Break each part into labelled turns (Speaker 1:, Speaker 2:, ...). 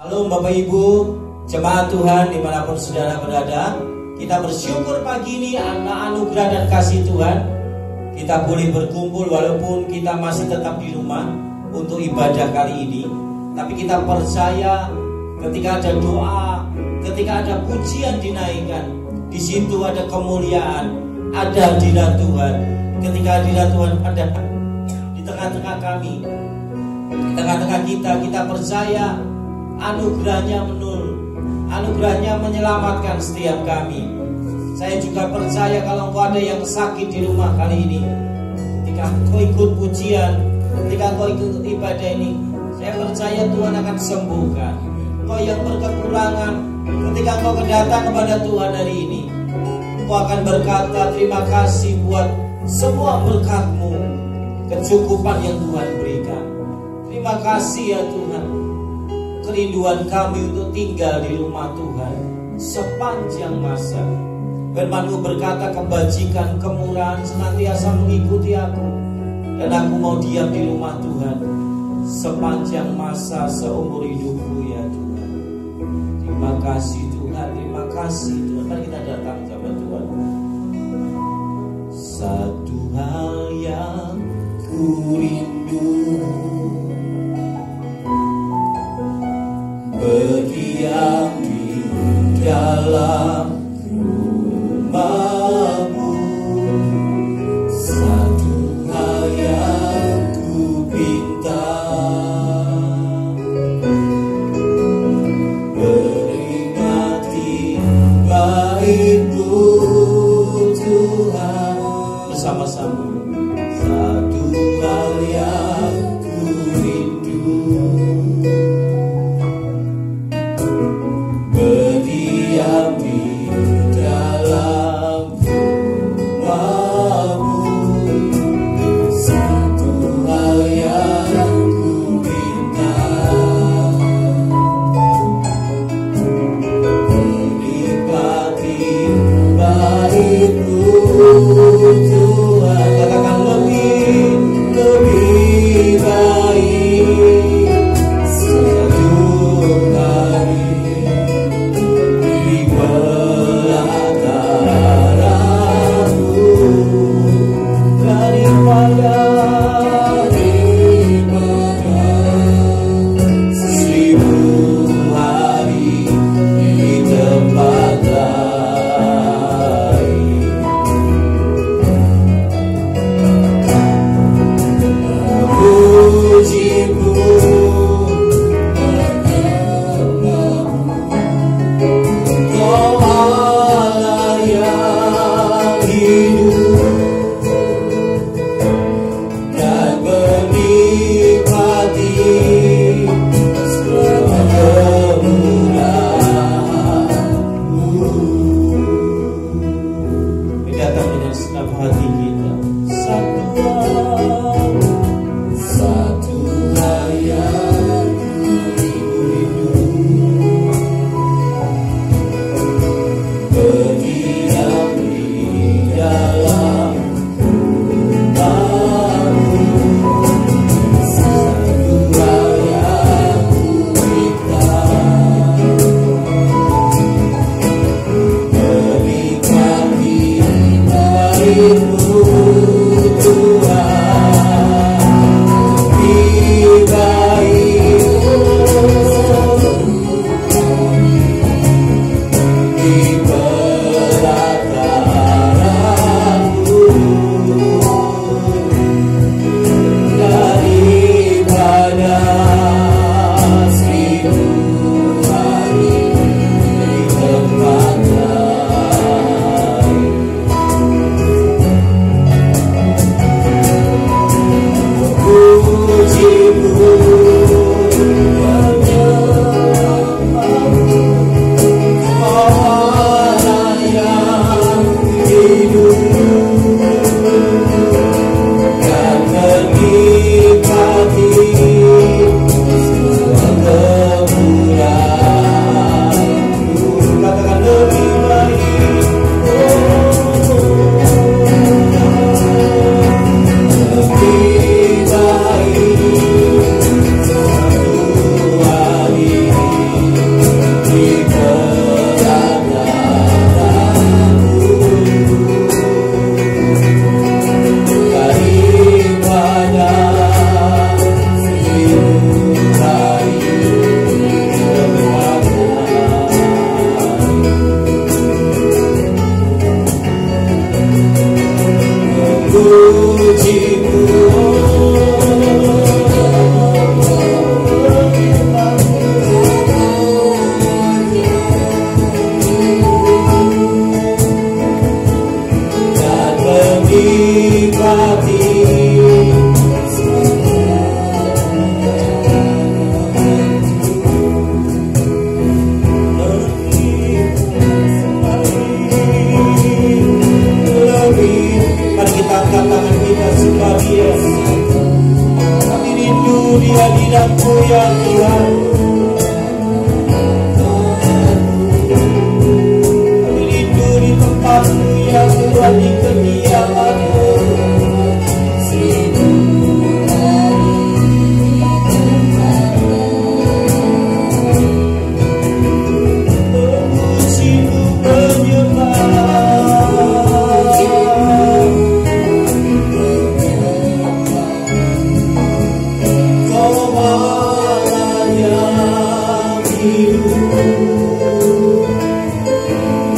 Speaker 1: Halo Bapak Ibu, jemaat Tuhan dimanapun saudara berada, kita bersyukur pagi ini anugerah dan kasih Tuhan. Kita boleh berkumpul walaupun kita masih tetap di rumah untuk ibadah kali ini. Tapi kita percaya ketika ada doa, ketika ada pujian dinaikkan, di situ ada kemuliaan, ada hadirat Tuhan. Ketika hadirat Tuhan ada di tengah-tengah kami, di tengah-tengah kita percaya anugerahnya menurun, anugerahnya menyelamatkan setiap kami. Saya juga percaya kalau engkau ada yang sakit di rumah kali ini, ketika engkau ikut pujian, ketika engkau ikut ibadah ini, saya percaya Tuhan akan sembuhkan. Engkau yang berkekurangan, ketika engkau datang kepada Tuhan hari ini, engkau akan berkata terima kasih buat semua berkat-Mu, kecukupan yang Tuhan berikan. Terima kasih ya Tuhan. Kerinduan kami untuk tinggal di rumah Tuhan sepanjang masa. Firman-Mu berkata kebajikan, kemurahan senantiasa mengikuti aku, dan aku mau diam di rumah Tuhan sepanjang masa seumur hidupku ya Tuhan. Terima kasih Tuhan, terima kasih Tuhan. Mari kita datang kepada Tuhan. Satu hal yang ku rindu, berdiam di dalam rumah-Mu. Satu hal yang ku pinta, menikmati bait-Mu Tuhan. Bersama-sama. Satu hal yang ku rindu, berdiam di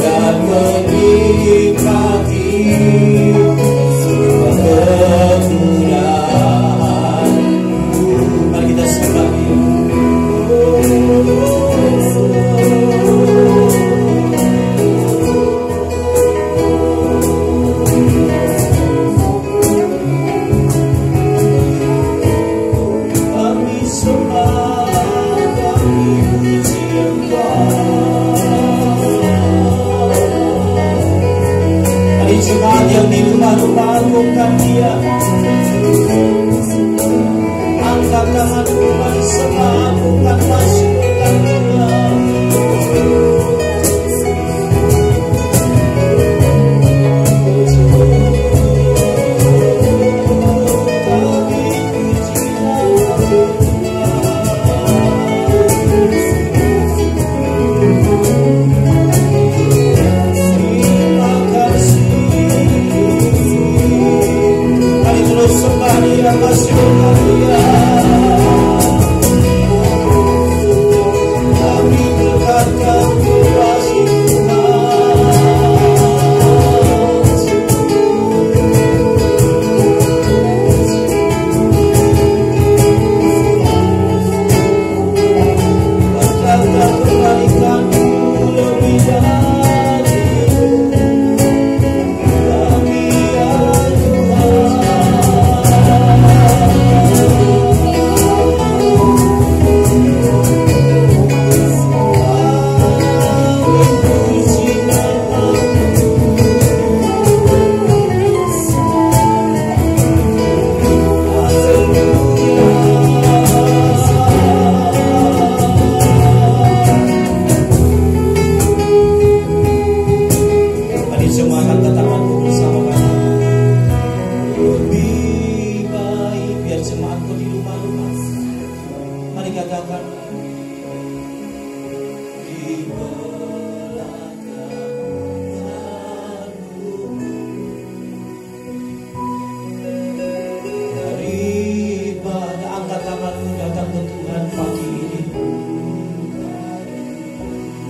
Speaker 1: dan menikmati kemuliaan-Mu. Mari kita sembah Dia. Jemaat yang di rumah-rumah agungkan Dia. Angkat tanganmu, mari sembah, agungkan, masukkan Dia. Sembah Dia, masukkan Dia. Kami berkata kasih Tuhan. Berkata kebaikan-Mu lebih dari kami ya Tuhan. Mari semua angkat tanganmu bersama kami. Lebih baik, biar jemaatku di rumah-rumah. Mari katakan, di belakangmu daripada angkat tanganmu datang ke Tuhan pagi ini.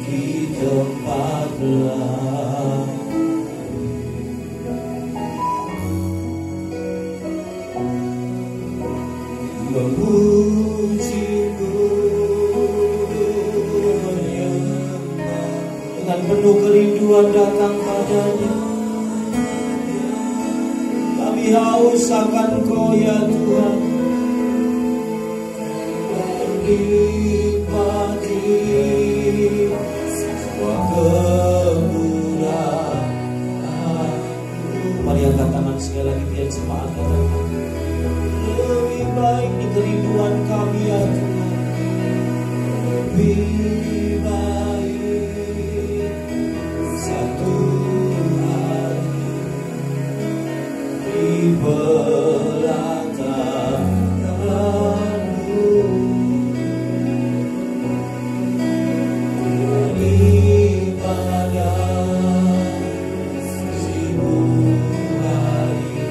Speaker 1: Di tempat belakang memuji-Mu dengan penuh kerinduan datang padanya. Kami haus akan Kau ya Tuhan, menikmati semua kemurahan-Mu. Mari angkat tangan sekali lagi biar jemaat katakan, lebih baik di kerinduan kami ya Tuhan. Lebih baik satu hari di belakang-Mu daripada sibuk hari.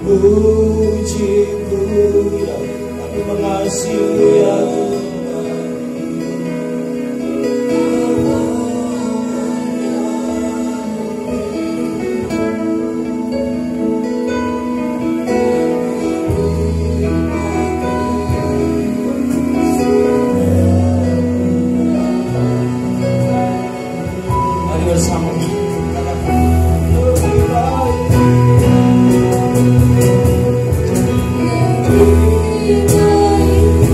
Speaker 1: Puji-Mu ya, kami mengasihi-Mu ya Tuhan. Mari bersama katakan, lebih baik. Lebih baik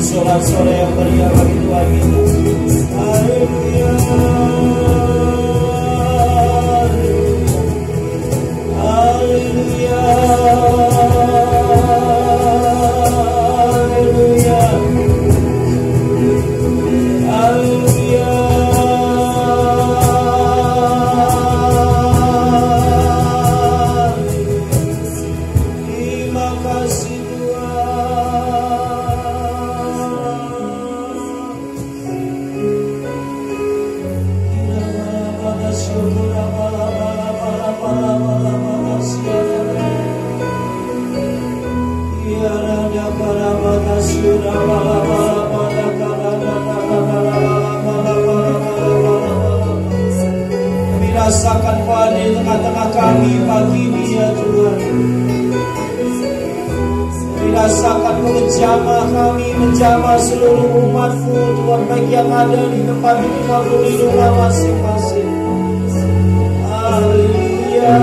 Speaker 1: Sorak-sorai yang meriah bagi Tuhan kita. Haleluya. Haleluya. Haleluya. Haleluya. Terima kasih Kami rasakan Tuhan di tengah-tengah kami pagi ini ya Tuhan. Kami rasakan menjamah kami, menjamah seluruh umat-Mu Tuhan, baik yang ada di tempat ini maupun di rumah masing-masing. Haleluya.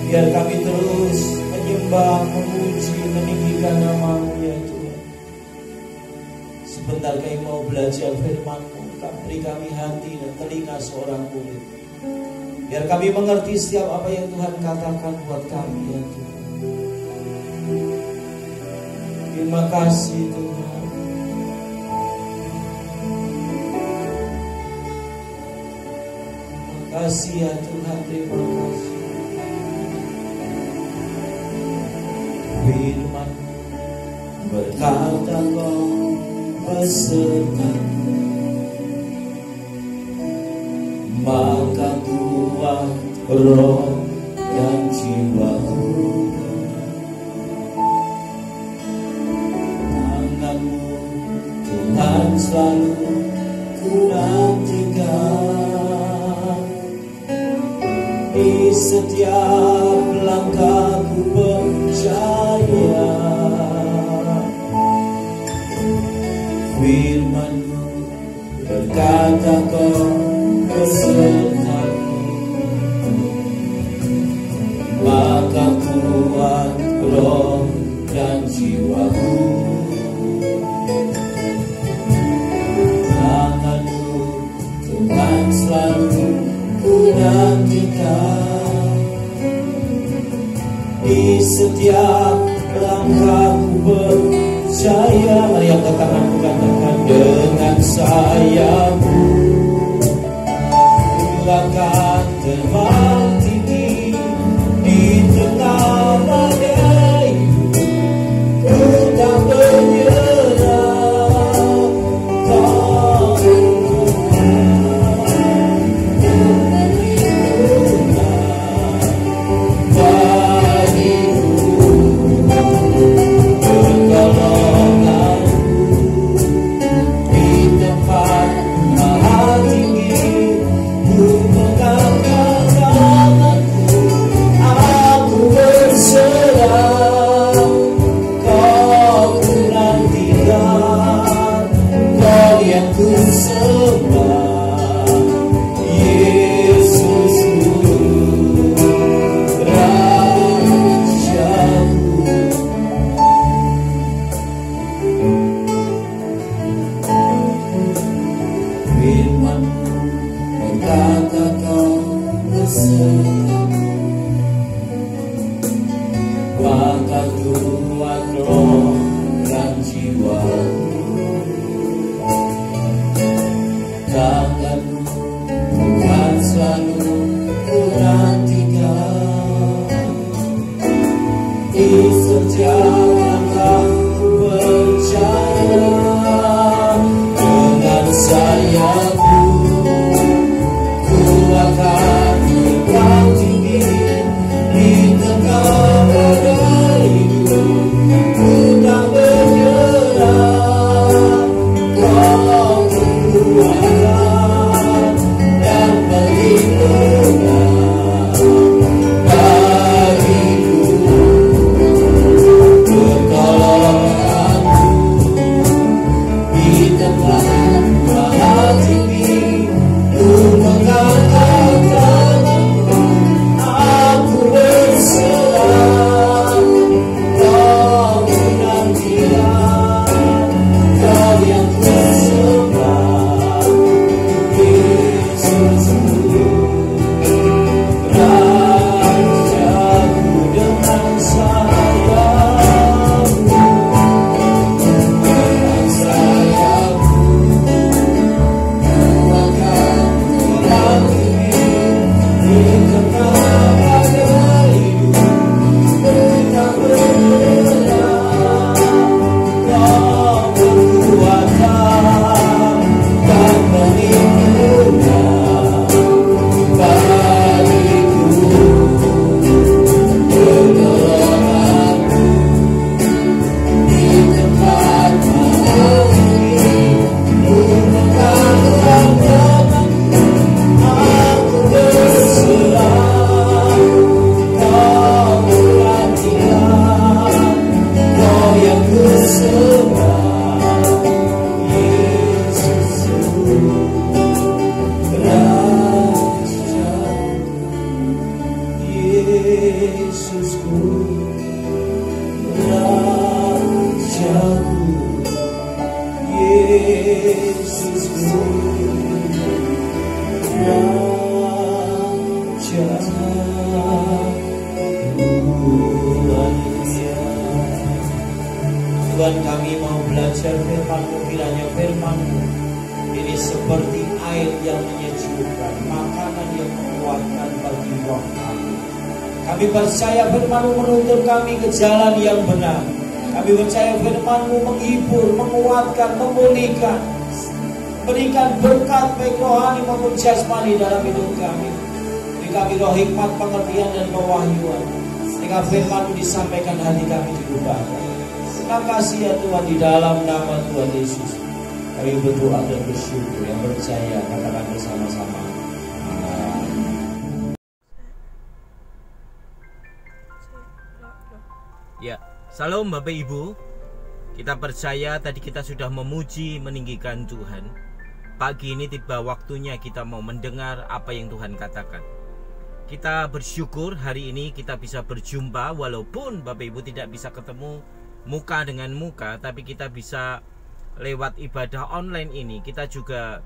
Speaker 1: Biar kami terus menyembah, memuji, meninggikan nama-Mu ya Tuhan. Sebentar kami mau belajar firman-Mu. Beri kami hati dan telinga seorang murid. Biar kami mengerti setiap apa yang Tuhan katakan buat kami ya Tuhan. Terima kasih Tuhan. Terima kasih ya Tuhan, terima kasih. Firman berkata Kau beserta, maka kuat roh dan jiwaku. Tangan-Mu Tuhan selalu ku nantikan, di setiap langkahku percaya. Firman-Mu berkata Kau besertaku, maka kuat roh dan jiwaku. Tangan-Mu Tuhan selalu ku nantikan, di setiap langkahku percaya. Mari angkat tanganku, katakan, dengan sayap-Mu akan terbang tinggi di tengah badai. Ku tak menyerah, Kau akan Yesusku, Rajaku, Yesusku, Tuhan, kami mau belajar firman-Mu, kiranya firman-Mu ini seperti air yang menyejukkan, makanan yang menguatkan bagi roh kami. Kami percaya firman-Mu menuntun kami ke jalan yang benar. Kami percaya firman-Mu menghibur, menguatkan, memulihkan, berikan berkat baik rohani maupun jasmani dalam hidup kami. Beri kami roh hikmat, pengertian dan pewahyuan, sehingga firman-Mu disampaikan, hati kami diubahkan. Terima kasih ya Tuhan, di dalam nama Tuhan Yesus kami berdoa dan bersyukur. Yang percaya katakan bersama-sama.
Speaker 2: Ya, salam Bapak Ibu. Kita percaya tadi kita sudah memuji, meninggikan Tuhan. Pagi ini tiba waktunya kita mau mendengar apa yang Tuhan katakan. Kita bersyukur hari ini kita bisa berjumpa, walaupun Bapak Ibu tidak bisa ketemu muka dengan muka, tapi kita bisa lewat ibadah online ini. Kita juga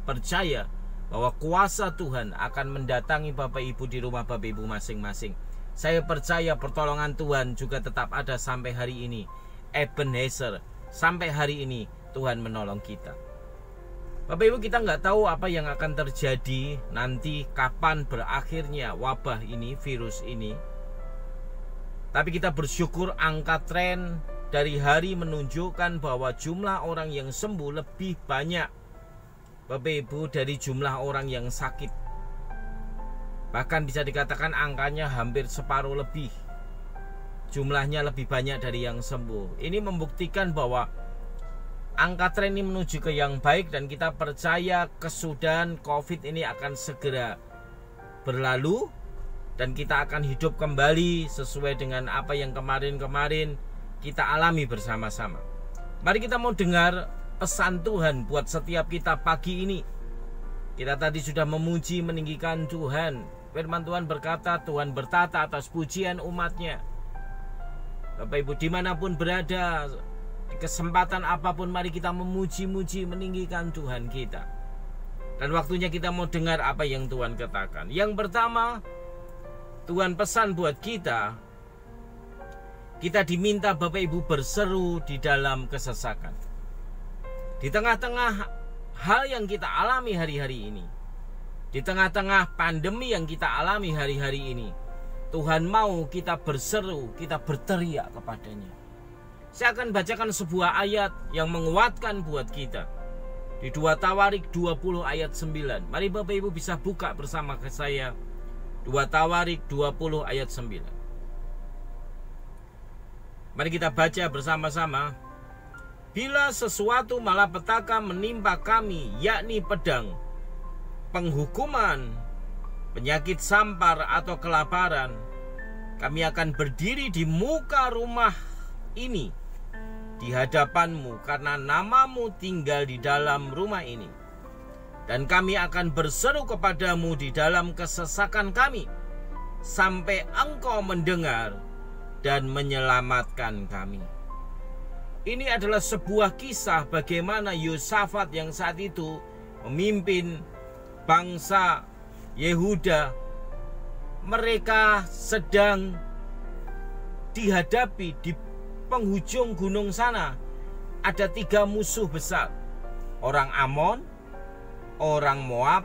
Speaker 2: percaya bahwa kuasa Tuhan akan mendatangi Bapak Ibu di rumah Bapak Ibu masing-masing. Saya percaya pertolongan Tuhan juga tetap ada sampai hari ini. Ebenezer, sampai hari ini Tuhan menolong kita. Bapak Ibu, kita nggak tahu apa yang akan terjadi nanti, kapan berakhirnya wabah ini, virus ini. Tapi kita bersyukur angka tren dari hari menunjukkan bahwa jumlah orang yang sembuh lebih banyak, Bapak Ibu, dari jumlah orang yang sakit. Bahkan bisa dikatakan angkanya hampir separuh lebih. Jumlahnya lebih banyak dari yang sembuh. Ini membuktikan bahwa angka tren ini menuju ke yang baik, dan kita percaya kesudahan COVID ini akan segera berlalu. Dan kita akan hidup kembali sesuai dengan apa yang kemarin-kemarin kita alami bersama-sama. Mari kita mau dengar pesan Tuhan buat setiap kita pagi ini. Kita tadi sudah memuji, meninggikan Tuhan. Firman Tuhan berkata, Tuhan bertata atas pujian umatnya. Bapak Ibu, dimanapun berada, di kesempatan apapun, mari kita memuji-muji, meninggikan Tuhan kita. Dan waktunya kita mau dengar apa yang Tuhan katakan. Yang pertama, Tuhan pesan buat kita diminta Bapak Ibu berseru di dalam kesesakan. Di tengah-tengah hal yang kita alami hari-hari ini, di tengah-tengah pandemi yang kita alami hari-hari ini, Tuhan mau kita berseru, kita berteriak kepadanya. Saya akan bacakan sebuah ayat yang menguatkan buat kita. Di 2 Tawarik 20 ayat 9. Mari Bapak Ibu bisa buka bersama saya. 2 Tawarik 20 ayat 9. Mari kita baca bersama-sama. Bila sesuatu malapetaka menimpa kami, yakni pedang, penghukuman, penyakit sampar atau kelaparan, kami akan berdiri di muka rumah ini di hadapan-Mu, karena nama-Mu tinggal di dalam rumah ini. Dan kami akan berseru kepadamu di dalam kesesakan kami, sampai Engkau mendengar dan menyelamatkan kami. Ini adalah sebuah kisah bagaimana Yosafat yang saat itu memimpin bangsa Yehuda. Mereka sedang dihadapi di penghujung gunung sana. Ada 3 musuh besar. Orang Amon, orang Moab,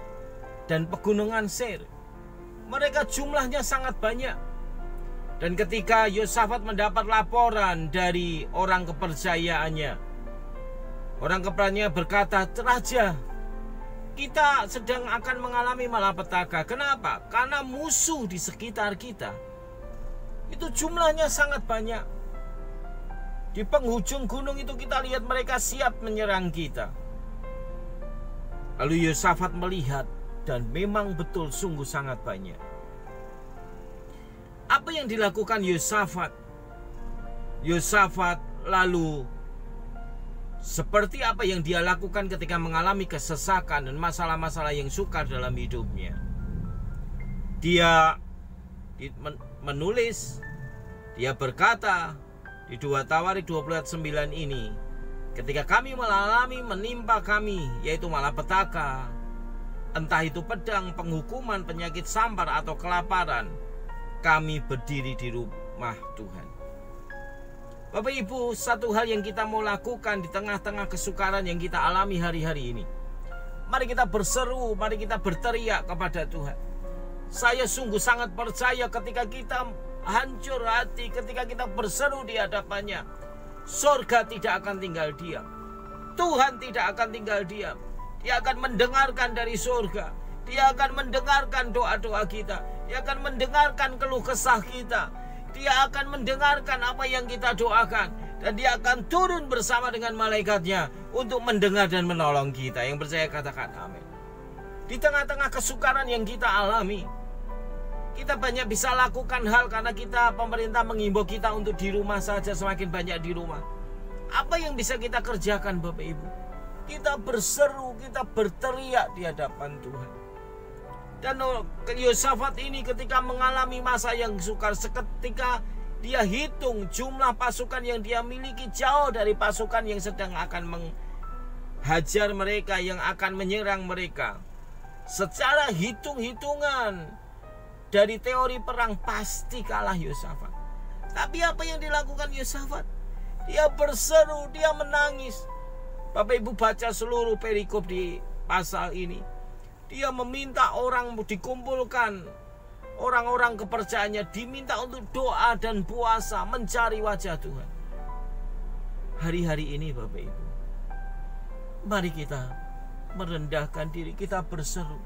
Speaker 2: dan pegunungan Seir. Mereka jumlahnya sangat banyak. Dan ketika Yosafat mendapat laporan dari orang kepercayaannya, orang kepercayaannya berkata, Raja, kita sedang akan mengalami malapetaka. Kenapa? Karena musuh di sekitar kita itu jumlahnya sangat banyak. Di penghujung gunung itu kita lihat mereka siap menyerang kita. Lalu Yosafat melihat, dan memang betul sungguh sangat banyak. Apa yang dilakukan Yosafat? Yosafat lalu seperti apa yang dia lakukan ketika mengalami kesesakan dan masalah-masalah yang sukar dalam hidupnya. Dia menulis, dia berkata di 2 Tawarik 20:9 ini, ketika kami menimpa kami, yaitu malapetaka, entah itu pedang, penghukuman, penyakit sampar atau kelaparan, kami berdiri di rumah Tuhan. Bapak Ibu, satu hal yang kita mau lakukan di tengah-tengah kesukaran yang kita alami hari-hari ini, mari kita berseru, mari kita berteriak kepada Tuhan. Saya sungguh sangat percaya ketika kita hancur hati, ketika kita berseru di hadapannya, surga tidak akan tinggal diam. Tuhan tidak akan tinggal diam. Dia akan mendengarkan dari surga. Dia akan mendengarkan doa-doa kita. Dia akan mendengarkan keluh kesah kita. Dia akan mendengarkan apa yang kita doakan. Dan dia akan turun bersama dengan malaikatnya untuk mendengar dan menolong kita. Yang percaya katakan amin. Di tengah-tengah kesukaran yang kita alami, kita banyak bisa lakukan hal karena pemerintah mengimbau kita untuk di rumah saja, semakin banyak di rumah. Apa yang bisa kita kerjakan Bapak Ibu? Kita berseru, kita berteriak di hadapan Tuhan. Dan Yosafat ini ketika mengalami masa yang sukar, seketika dia hitung jumlah pasukan yang dia miliki jauh dari pasukan yang sedang akan menghajar mereka, yang akan menyerang mereka. Secara hitung-hitungan dari teori perang pasti kalah Yosafat. Tapi apa yang dilakukan Yosafat? Dia berseru, dia menangis. Bapak Ibu baca seluruh perikop di pasal ini. Dia meminta orang dikumpulkan, orang-orang kepercayaannya diminta untuk doa dan puasa mencari wajah Tuhan. Hari-hari ini Bapak Ibu, mari kita merendahkan diri, kita berseru.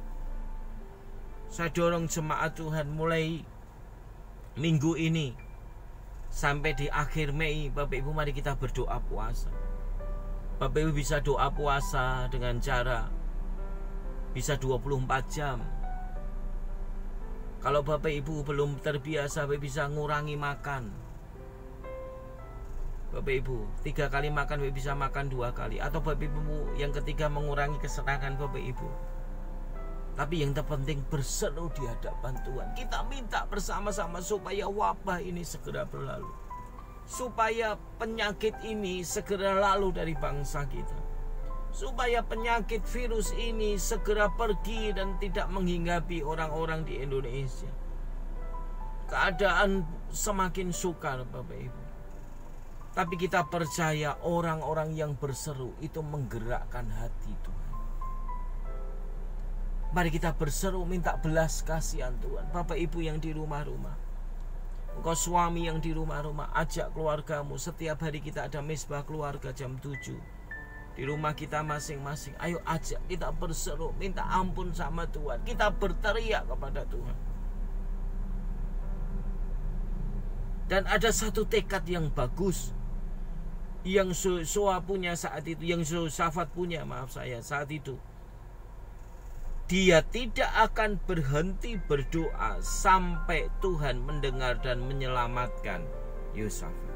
Speaker 2: Saya dorong jemaat Tuhan mulai minggu ini sampai di akhir Mei, Bapak Ibu mari kita berdoa puasa. Bapak Ibu bisa doa puasa dengan cara bisa 24 jam. Kalau Bapak Ibu belum terbiasa, Bapak bisa ngurangi makan. Bapak Ibu 3 kali makan, Bapak bisa makan 2 kali. Atau Bapak Ibu yang ketiga mengurangi kesenangan Bapak Ibu. Tapi yang terpenting berseru di hadapan Tuhan. Kita minta bersama-sama supaya wabah ini segera berlalu, supaya penyakit ini segera lalu dari bangsa kita, supaya penyakit virus ini segera pergi dan tidak menghinggapi orang-orang di Indonesia. Keadaan semakin sukar Bapak Ibu. Tapi kita percaya orang-orang yang berseru itu menggerakkan hati Tuhan. Mari kita berseru minta belas kasihan Tuhan. Bapak Ibu yang di rumah-rumah, engkau suami yang di rumah-rumah, ajak keluargamu. Setiap hari kita ada mesbah keluarga jam 7 di rumah kita masing-masing. Ayo ajak kita berseru, minta ampun sama Tuhan. Kita berteriak kepada Tuhan. Dan ada satu tekad yang bagus yang Yosua punya saat itu, yang Yosafat punya, saat itu. Dia tidak akan berhenti berdoa sampai Tuhan mendengar dan menyelamatkan Yosafat.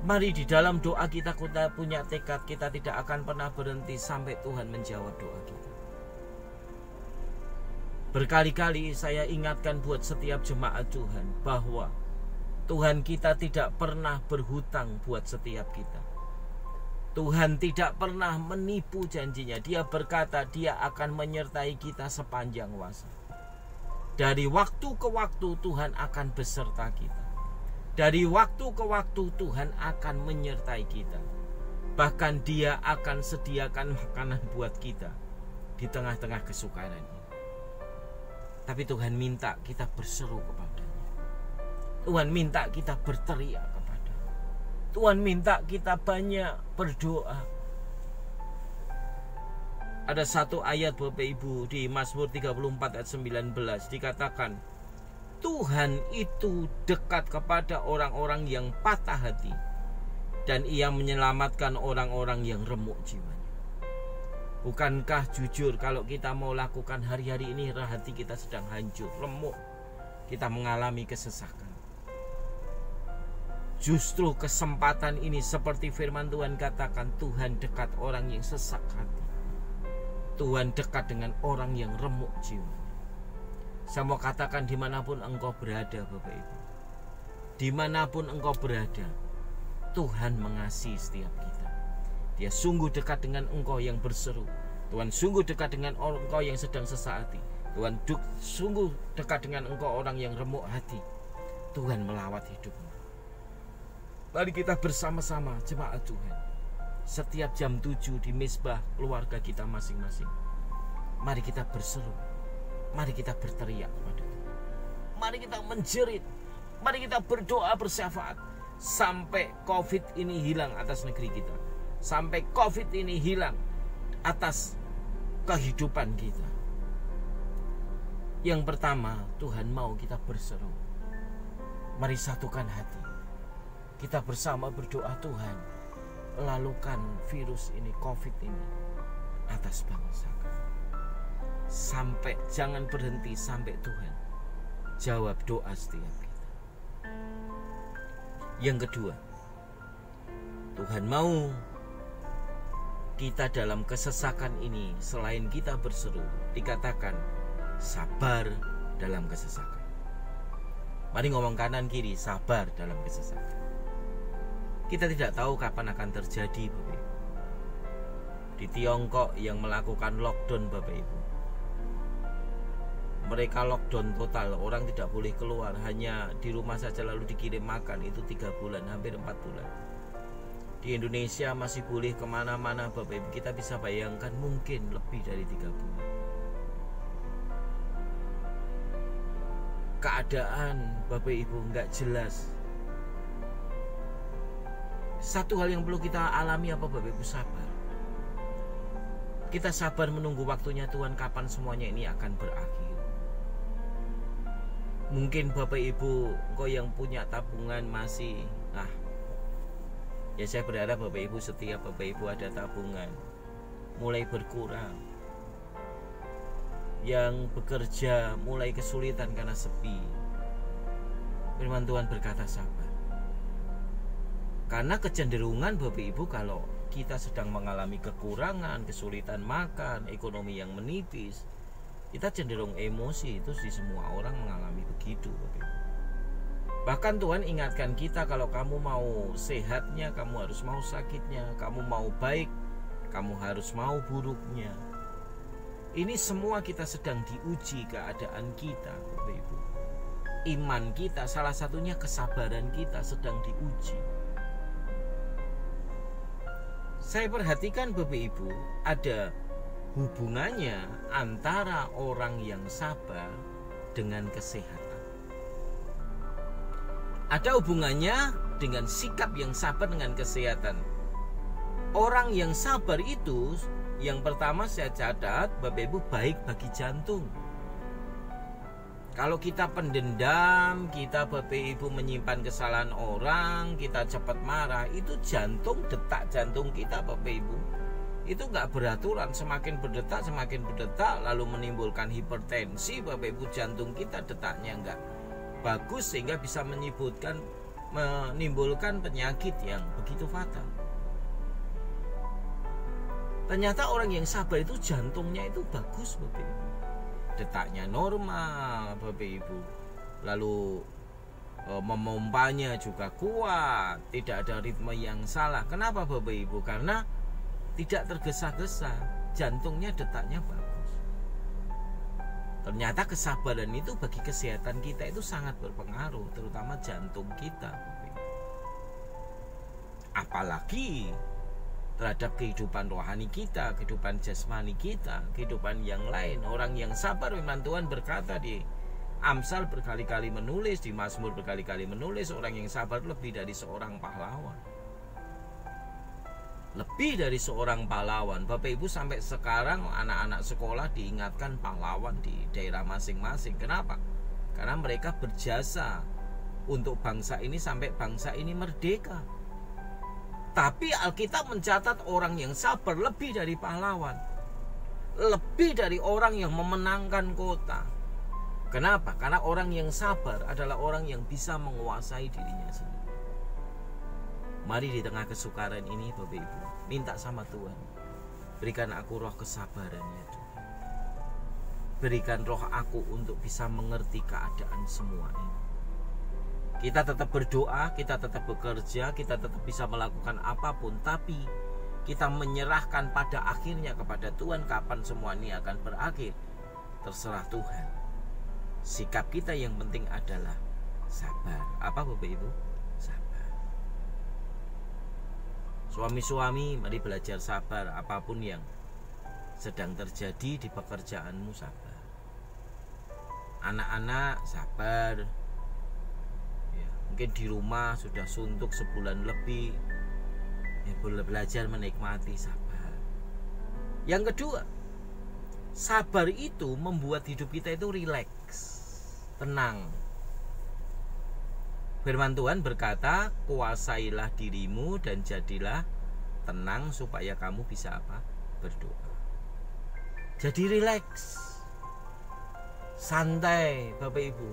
Speaker 2: Mari di dalam doa kita punya tekad, kita tidak akan pernah berhenti sampai Tuhan menjawab doa kita. Berkali-kali saya ingatkan buat setiap jemaat Tuhan bahwa Tuhan kita tidak pernah berhutang buat setiap kita. Tuhan tidak pernah menipu janjinya. Dia berkata dia akan menyertai kita sepanjang masa. Dari waktu ke waktu Tuhan akan beserta kita. Dari waktu ke waktu Tuhan akan menyertai kita. Bahkan dia akan sediakan makanan buat kita di tengah-tengah kesukaran ini. Tapi Tuhan minta kita berseru kepadanya. Tuhan minta kita berteriak kepadanya. Tuhan minta kita banyak berdoa. Ada satu ayat Bapak Ibu di Mazmur 34 ayat 19 dikatakan, Tuhan itu dekat kepada orang-orang yang patah hati dan ia menyelamatkan orang-orang yang remuk jiwanya. Bukankah jujur kalau kita mau lakukan hari-hari ini hati kita sedang hancur, remuk, kita mengalami kesesakan. Justru kesempatan ini seperti firman Tuhan katakan, Tuhan dekat orang yang sesak hati. Tuhan dekat dengan orang yang remuk jiwa. Saya mau katakan dimanapun engkau berada Bapak Ibu, dimanapun engkau berada, Tuhan mengasihi setiap kita. Dia sungguh dekat dengan engkau yang berseru. Tuhan sungguh dekat dengan engkau yang sedang sesak hati. Tuhan sungguh dekat dengan engkau orang yang remuk hati. Tuhan melawat hidupmu. Mari kita bersama-sama jemaat Tuhan, setiap jam 7 di mezbah keluarga kita masing-masing, mari kita berseru, mari kita berteriak kepada Tuhan, mari kita menjerit, mari kita berdoa bersyafaat sampai COVID ini hilang atas negeri kita, sampai COVID ini hilang atas kehidupan kita. Yang pertama, Tuhan mau kita berseru. Mari satukan hati, kita bersama berdoa, Tuhan lalukan virus ini, COVID ini atas bangsa kami. Sampai jangan berhenti sampai Tuhan jawab doa setiap kita. Yang kedua, Tuhan mau kita dalam kesesakan ini, selain kita berseru, dikatakan sabar dalam kesesakan. Mari ngomong kanan kiri, sabar dalam kesesakan. Kita tidak tahu kapan akan terjadi Bapak Ibu. Di Tiongkok yang melakukan lockdown Bapak Ibu, mereka lockdown total, orang tidak boleh keluar, hanya di rumah saja lalu dikirim makan, itu 3 bulan, hampir 4 bulan. Di Indonesia masih boleh kemana-mana Bapak Ibu, kita bisa bayangkan mungkin lebih dari 3 bulan. Keadaan Bapak Ibu nggak jelas. Satu hal yang perlu kita alami apa Bapak Ibu? Sabar. Kita sabar menunggu waktunya Tuhan, kapan semuanya ini akan berakhir. Mungkin Bapak Ibu engkau yang punya tabungan masih, ya saya berharap Bapak Ibu, setiap Bapak Ibu ada tabungan mulai berkurang. Yang bekerja mulai kesulitan karena sepi. Firman Tuhan berkata sabar. Karena kecenderungan Bapak Ibu, kalau kita sedang mengalami kekurangan, kesulitan makan, ekonomi yang menipis, kita cenderung emosi. Itu sih, semua orang mengalami begitu Bapak Ibu. Bahkan Tuhan ingatkan kita, kalau kamu mau sehatnya, kamu harus mau sakitnya. Kamu mau baik, kamu harus mau buruknya. Ini semua kita sedang diuji keadaan kita Bapak Ibu. Iman kita, salah satunya kesabaran kita sedang diuji. Saya perhatikan Bapak Ibu, ada hubungannya antara orang yang sabar dengan kesehatan. Ada hubungannya dengan sikap yang sabar dengan kesehatan. Orang yang sabar itu, yang pertama saya catat Bapak Ibu, baik bagi jantung. Kalau kita pendendam, kita Bapak Ibu menyimpan kesalahan orang, kita cepat marah, itu jantung, detak jantung kita Bapak Ibu itu nggak beraturan, semakin berdetak lalu menimbulkan hipertensi Bapak Ibu. Jantung kita detaknya nggak bagus sehingga bisa menimbulkan penyakit yang begitu fatal. Ternyata orang yang sabar itu jantungnya itu bagus Bapak Ibu, detaknya normal Bapak Ibu, lalu memompanya juga kuat, tidak ada ritme yang salah. Kenapa Bapak Ibu? Karena tidak tergesa-gesa, jantungnya detaknya bagus. Ternyata kesabaran itu bagi kesehatan kita itu sangat berpengaruh, terutama jantung kita Bapak Ibu. Apalagi terhadap kehidupan rohani kita, kehidupan jasmani kita, kehidupan yang lain. Orang yang sabar, firman Tuhan berkata di Amsal berkali-kali menulis, di Mazmur berkali-kali menulis, orang yang sabar lebih dari seorang pahlawan. Lebih dari seorang pahlawan. Bapak Ibu, sampai sekarang anak-anak sekolah diingatkan pahlawan di daerah masing-masing. Kenapa? Karena mereka berjasa untuk bangsa ini sampai bangsa ini merdeka. Tapi Alkitab mencatat orang yang sabar lebih dari pahlawan, lebih dari orang yang memenangkan kota. Kenapa? Karena orang yang sabar adalah orang yang bisa menguasai dirinya sendiri. Mari di tengah kesukaran ini Bapak Ibu, minta sama Tuhan, berikan aku roh kesabaran ya Tuhan. berikan roh aku untuk bisa mengerti keadaan semua ini. Kita tetap berdoa, kita tetap bekerja, kita tetap bisa melakukan apapun, tapi kita menyerahkan pada akhirnya kepada Tuhan kapan semua ini akan berakhir. Terserah Tuhan. Sikap kita yang penting adalah sabar. Apa Bapak Ibu? Sabar. Suami-suami, mari belajar sabar. Apapun yang sedang terjadi di pekerjaanmu, sabar. Anak-anak, sabar. Ya, mungkin di rumah sudah suntuk sebulan lebih, ya boleh belajar menikmati, sabar. Yang kedua, sabar itu membuat hidup kita itu rileks, tenang. Firman Tuhan berkata, kuasailah dirimu dan jadilah tenang supaya kamu bisa apa? Berdoa. Jadi rileks, santai Bapak Ibu.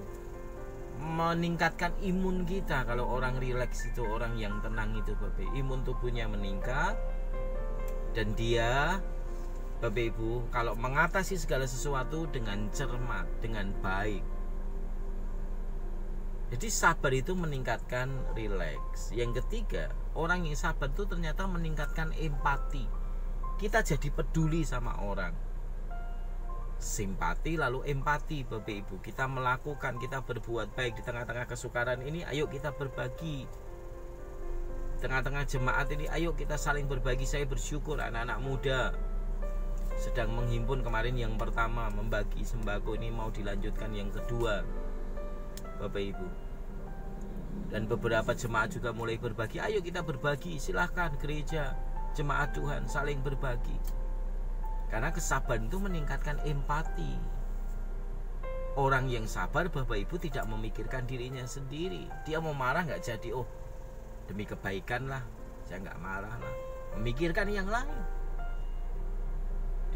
Speaker 2: Meningkatkan imun kita. Kalau orang rileks itu orang yang tenang itu Bapak Ibu, imun tubuhnya meningkat. Dan dia Bapak Ibu kalau mengatasi segala sesuatu dengan cermat, dengan baik. Jadi sabar itu meningkatkan rileks. Yang ketiga, orang yang sabar itu ternyata meningkatkan empati. Kita jadi peduli sama orang. Simpati lalu empati Bapak Ibu. Kita melakukan, kita berbuat baik di tengah-tengah kesukaran ini. Ayo kita berbagi. Di tengah-tengah jemaat ini ayo kita saling berbagi. Saya bersyukur anak-anak muda sedang menghimpun kemarin yang pertama, membagi sembako, ini mau dilanjutkan yang kedua Bapak Ibu. Dan beberapa jemaat juga mulai berbagi. Ayo kita berbagi, silahkan gereja, jemaat Tuhan saling berbagi. Karena kesabaran itu meningkatkan empati. Orang yang sabar Bapak Ibu tidak memikirkan dirinya sendiri. Dia mau marah nggak jadi, oh demi kebaikan lah, saya nggak marah lah. Memikirkan yang lain.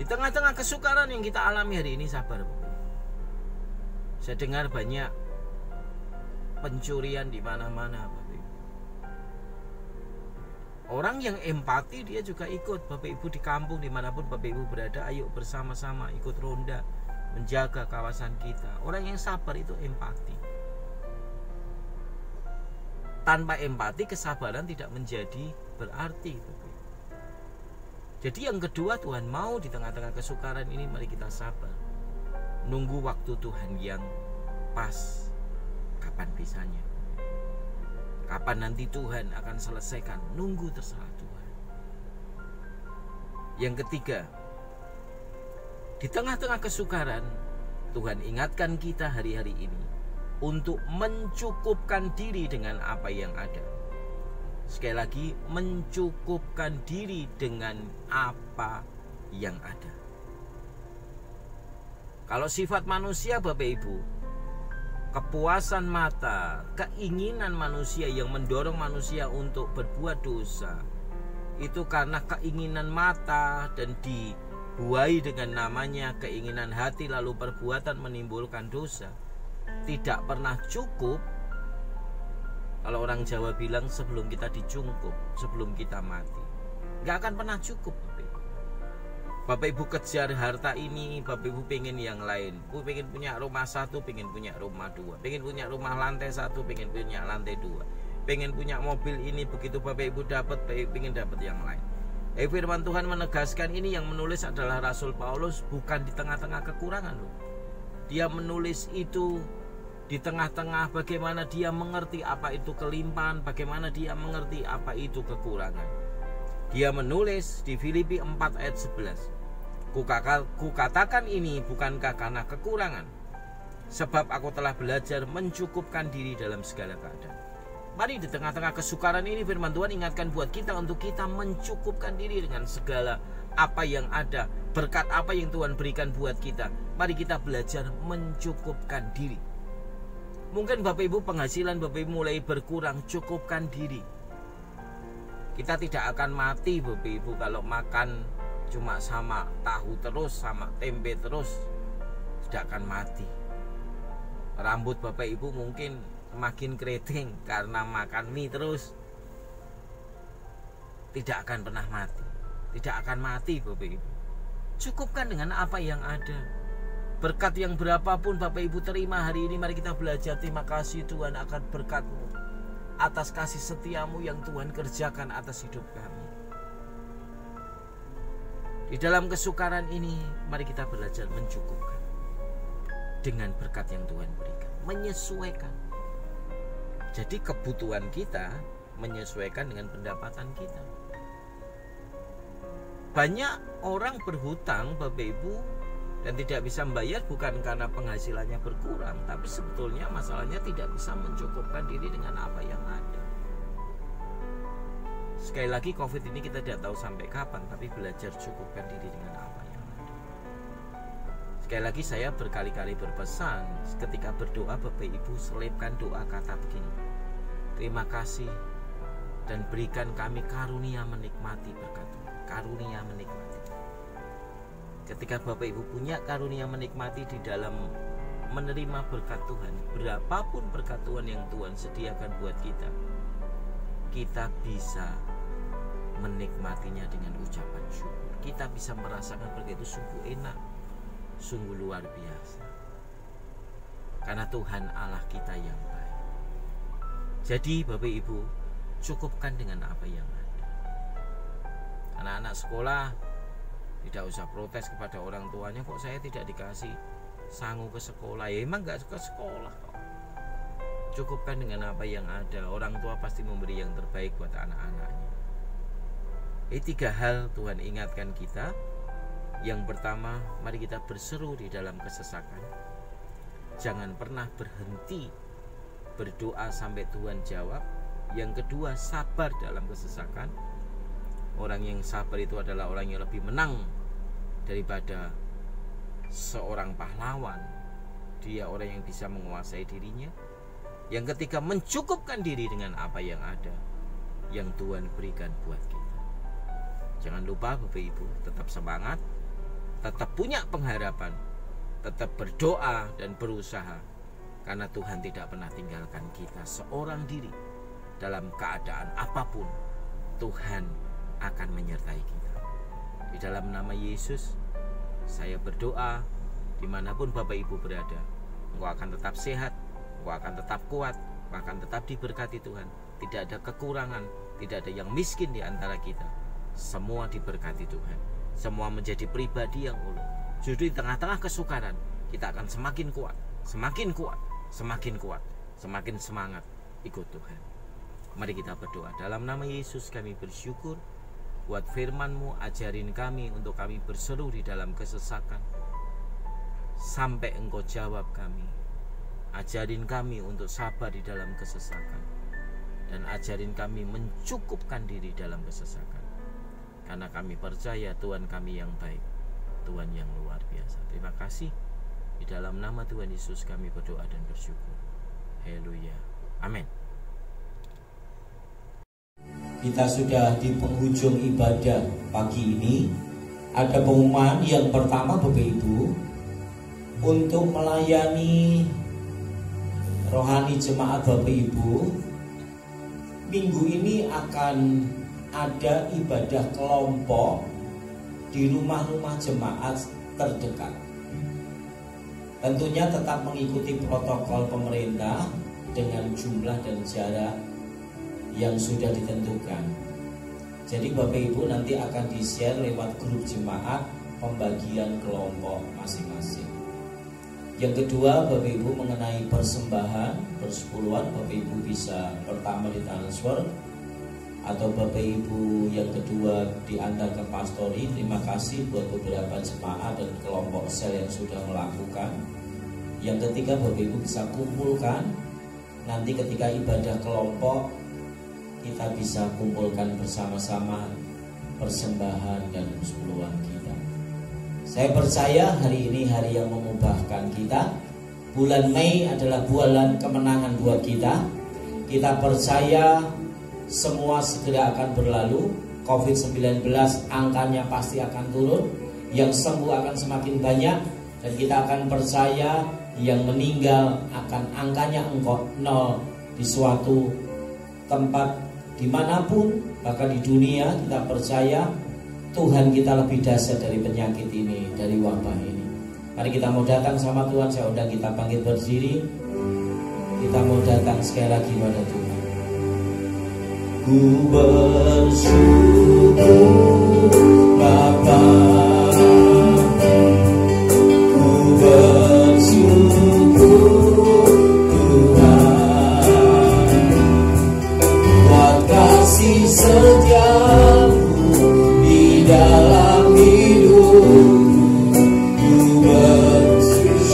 Speaker 2: Di tengah-tengah kesukaran yang kita alami hari ini, sabar Bapak Ibu. Saya dengar banyak pencurian di mana-mana Bapak Ibu. Orang yang empati dia juga ikut Bapak Ibu di kampung dimanapun Bapak Ibu berada. Ayo bersama-sama ikut ronda menjaga kawasan kita. Orang yang sabar itu empati. Tanpa empati kesabaran tidak menjadi berarti Bapak Ibu. Jadi yang kedua, Tuhan mau di tengah-tengah kesukaran ini mari kita sabar. Nunggu waktu Tuhan yang pas. Kapan bisanya? Kapan nanti Tuhan akan selesaikan? Nunggu, terserah Tuhan. Yang ketiga, di tengah-tengah kesukaran, Tuhan ingatkan kita hari-hari ini untuk mencukupkan diri dengan apa yang ada. Sekali lagi, mencukupkan diri dengan apa yang ada. Kalau sifat manusia Bapak Ibu, kepuasan mata, keinginan manusia yang mendorong manusia untuk berbuat dosa, itu karena keinginan mata dan dibuai dengan namanya keinginan hati, lalu perbuatan menimbulkan dosa. Tidak pernah cukup. Kalau orang Jawa bilang sebelum kita dicungkup, sebelum kita mati, gak akan pernah cukup. Bapak Ibu kejar harta ini, Bapak Ibu pengen yang lain. Pengen punya rumah satu, pengen punya rumah dua. Pengen punya rumah lantai satu, pengen punya lantai dua. Pengen punya mobil ini, begitu Bapak Ibu dapat, pengen dapat yang lain. Firman Tuhan menegaskan ini, yang menulis adalah Rasul Paulus, bukan di tengah-tengah kekurangan loh. Dia menulis itu di tengah-tengah bagaimana dia mengerti apa itu kelimpahan, bagaimana dia mengerti apa itu kekurangan. Dia menulis di Filipi 4 ayat 11. Kukatakan ini bukankah karena kekurangan, sebab aku telah belajar mencukupkan diri dalam segala keadaan. Mari di tengah-tengah kesukaran ini firman Tuhan ingatkan buat kita untuk kita mencukupkan diri dengan segala apa yang ada, berkat apa yang Tuhan berikan buat kita. Mari kita belajar mencukupkan diri. Mungkin Bapak Ibu penghasilan Bapak Ibu mulai berkurang, cukupkan diri. Kita tidak akan mati Bapak Ibu kalau makan cuma sama tahu terus, sama tempe terus. Tidak akan mati. Rambut Bapak Ibu mungkin makin keriting karena makan mie terus. Tidak akan pernah mati. Tidak akan mati Bapak Ibu. Cukupkan dengan apa yang ada. Berkat yang berapapun Bapak Ibu terima hari ini, mari kita belajar terima kasih Tuhan akan berkat-Mu, atas kasih setiamu yang Tuhan kerjakan atas hidup kami. Di dalam kesukaran ini, mari kita belajar mencukupkan dengan berkat yang Tuhan berikan, menyesuaikan. Jadi kebutuhan kita menyesuaikan dengan pendapatan kita. Banyak orang berhutang Bapak Ibu dan tidak bisa membayar bukan karena penghasilannya berkurang, tapi sebetulnya masalahnya tidak bisa mencukupkan diri dengan apa yang ada. Sekali lagi, COVID ini kita tidak tahu sampai kapan, tapi belajar cukupkan diri dengan apa yang ada. Sekali lagi saya berkali-kali berpesan, ketika berdoa Bapak Ibu selipkan doa kata begini: terima kasih dan berikan kami karunia menikmati berkat Tuhan. Karunia menikmati. Ketika Bapak Ibu punya karunia menikmati di dalam menerima berkat Tuhan, berapapun berkat Tuhan yang Tuhan sediakan buat kita, kita bisa menikmatinya dengan ucapan syukur. Kita bisa merasakan berkat itu sungguh enak, sungguh luar biasa. Karena Tuhan Allah kita yang baik. Jadi Bapak Ibu, cukupkan dengan apa yang ada. Anak-anak sekolah tidak usah protes kepada orang tuanya, kok saya tidak dikasih sangu ke sekolah. Ya emang gak ke sekolah kok. Cukupkan dengan apa yang ada. Orang tua pasti memberi yang terbaik buat anak-anaknya. Ini 3 hal Tuhan ingatkan kita. Yang pertama, mari kita berseru di dalam kesesakan. Jangan pernah berhenti berdoa sampai Tuhan jawab. Yang kedua, sabar dalam kesesakan. Orang yang sabar itu adalah orang yang lebih menang daripada seorang pahlawan. Dia orang yang bisa menguasai dirinya. Yang ketiga, mencukupkan diri dengan apa yang ada, yang Tuhan berikan buat kita. Jangan lupa Bapak Ibu, tetap semangat, tetap punya pengharapan, tetap berdoa dan berusaha. Karena Tuhan tidak pernah tinggalkan kita seorang diri. Dalam keadaan apapun, Tuhan akan menyertai kita. Di dalam nama Yesus, saya berdoa, dimanapun Bapak Ibu berada, engkau akan tetap sehat, engkau akan tetap kuat, engkau akan tetap diberkati Tuhan. Tidak ada kekurangan, tidak ada yang miskin di antara kita. Semua diberkati Tuhan. Semua menjadi pribadi yang ulung. Justru di tengah-tengah kesukaran, kita akan semakin kuat, semakin kuat, semakin kuat, semakin semangat ikut Tuhan. Mari kita berdoa. Dalam nama Yesus kami bersyukur buat firman-Mu, ajarin kami untuk kami berseru di dalam kesesakan sampai Engkau jawab kami. Ajarin kami untuk sabar di dalam kesesakan, dan ajarin kami mencukupkan diri dalam kesesakan. Karena kami percaya Tuhan kami yang baik, Tuhan yang luar biasa. Terima kasih. Di dalam nama Tuhan Yesus kami berdoa dan bersyukur. Haleluya. Amin.
Speaker 1: Kita sudah di penghujung ibadah pagi ini. Ada pengumuman yang pertama Bapak Ibu, untuk melayani rohani jemaat Bapak Ibu, minggu ini akan ada ibadah kelompok di rumah-rumah jemaat terdekat. Tentunya tetap mengikuti protokol pemerintah dengan jumlah dan jarak yang sudah ditentukan. Jadi Bapak Ibu nanti akan di-share lewat grup jemaat pembagian kelompok masing-masing. Yang kedua Bapak Ibu mengenai persembahan persepuluhan, Bapak Ibu bisa pertama ditransfer, atau Bapak Ibu yang kedua diantar ke pastori. Terima kasih buat beberapa jemaat dan kelompok sel yang sudah melakukan. Yang ketiga Bapak Ibu bisa kumpulkan nanti ketika ibadah kelompok, kita bisa kumpulkan bersama-sama persembahan dan persepuluhan kita. Saya percaya hari ini hari yang mengubahkan kita. Bulan Mei adalah bulan kemenangan buat kita. Kita percaya semua segera akan berlalu. COVID-19 angkanya pasti akan turun, yang sembuh akan semakin banyak, dan kita akan percaya yang meninggal akan angkanya nol di suatu tempat dimanapun, bahkan di dunia. Kita percaya Tuhan kita lebih dahsyat dari penyakit ini, dari wabah ini. Mari kita mau datang sama Tuhan. Saya undang kita bangkit berdiri. Kita mau datang sekali lagi pada Tuhan. Ku bersyukur Bapa, ku bersyukur Tuhan, buat kasih setiamu di dalam hidupku. Ku bersyukur.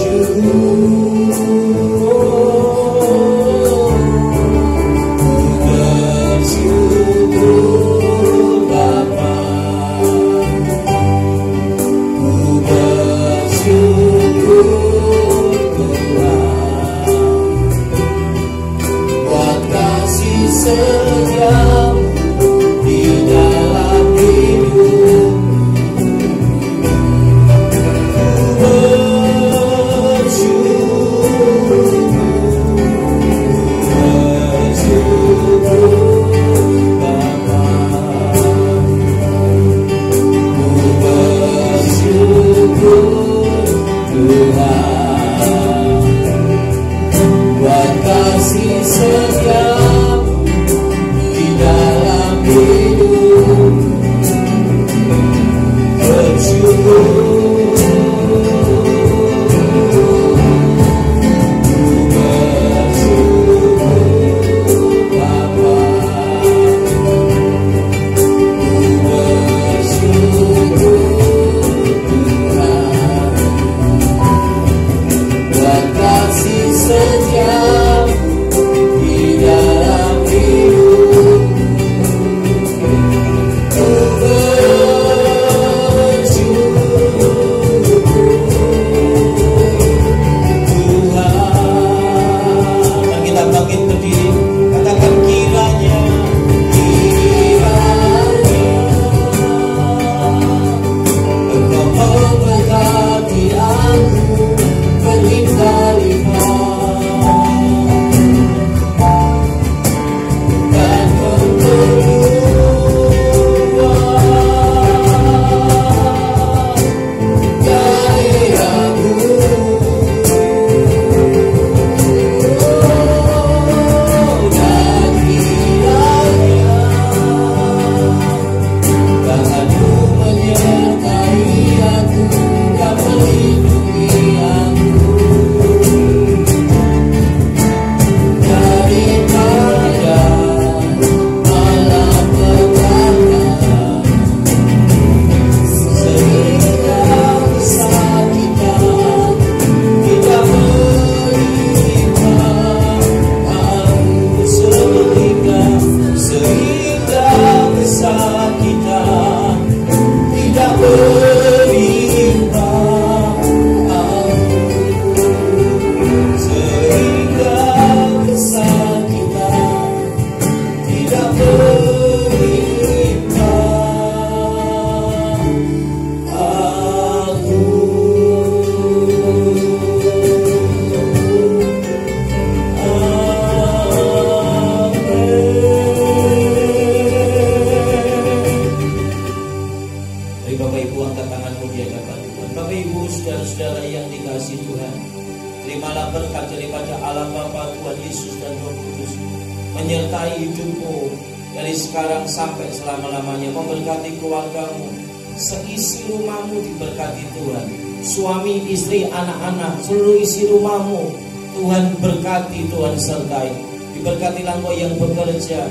Speaker 2: menyertai hidupmu dari sekarang sampai selama-lamanya, memberkati keluargamu, seisi rumahmu diberkati Tuhan, suami, istri, anak-anak, seluruh isi rumahmu Tuhan berkati, Tuhan sertai. Diberkatilah engkau yang bekerja,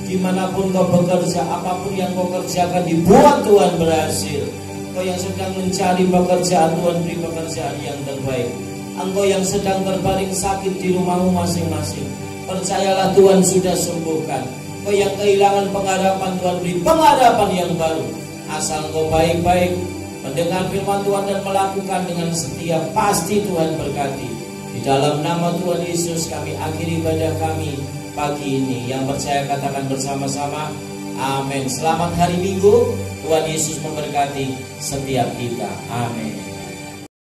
Speaker 2: dimanapun kau bekerja, apapun yang kau kerjakan dibuat Tuhan berhasil. Engkau yang sedang mencari pekerjaan, Tuhan beri pekerjaan yang terbaik. Engkau yang sedang terbaring sakit di rumahmu masing-masing, percayalah Tuhan sudah sembuhkan. Engkau yang kehilangan pengharapan, Tuhan beri pengharapan yang baru. Asal engkau baik-baik mendengar firman Tuhan dan melakukan dengan setia, pasti Tuhan berkati. Di dalam nama Tuhan Yesus kami akhiri ibadah kami pagi ini. Yang percaya katakan bersama-sama amin. Selamat hari Minggu. Tuhan Yesus memberkati setiap kita. Amin.